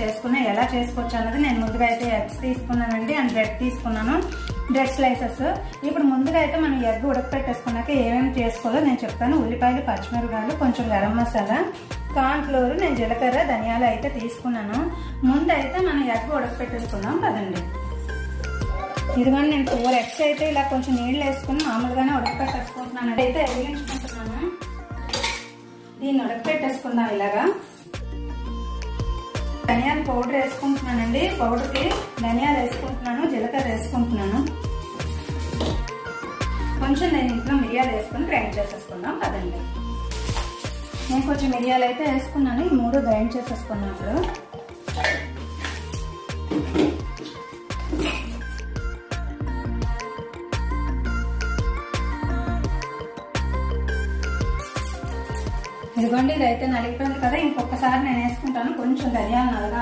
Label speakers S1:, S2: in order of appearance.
S1: చేసుకున్నా. ఎలా చేసుకోవచ్చు అన్నది నేను ముందుగా అయితే ఎగ్స్ తీసుకున్నానండి అండ్ బ్రెడ్ తీసుకున్నాను, బ్రెడ్ స్లైసెస్. ఇప్పుడు ముందుగా అయితే మనం ఎగ్ ఉడకపెట్టేసుకున్నాక ఏమేమి చేసుకోవాలో నేను చెప్తాను. ఉల్లిపాయలు, పచ్చిమిరపకాయలు, కొంచెం గరం మసాలా, కార్న్ ఫ్లోర్, నేను జీలకర్ర, ధనియాలు అయితే తీసుకున్నాను. ముందు అయితే మనం ఎగ్ ఉడకపెట్టేసుకున్నాం కదండి. ఇదిగోండి నేను 4 ఎగ్స్ అయితే ఇలా కొంచెం నీళ్ళు వేసుకుని మామూలుగానే ఉడకపెట్టేసుకుంటున్నాను. అయితే వెలిగించుకుంటున్నాను. దీన్ని ఉడకపెట్టేసుకుందాం ఇలాగా. ధనియాల పౌడర్ వేసుకుంటున్నానండి. పౌడర్కి ధనియాలు వేసుకుంటున్నాను, జీలకర్ర వేసుకుంటున్నాను. కొంచెం నేను ఇంట్లో మిరియాలు వేసుకుని గ్రైండ్ చేసేసుకుందాం కదండి. నేను కొంచెం మిరియాలు అయితే వేసుకున్నాను. ఈ 3 గ్రైండ్ చేసేసుకున్నాను. ఇప్పుడు ఇదిగోండి ఇదైతే నలిగిపోయింది కదా. ఇంకొకసారి నేను వేసుకుంటాను కొంచెం ధనియాలు నలగా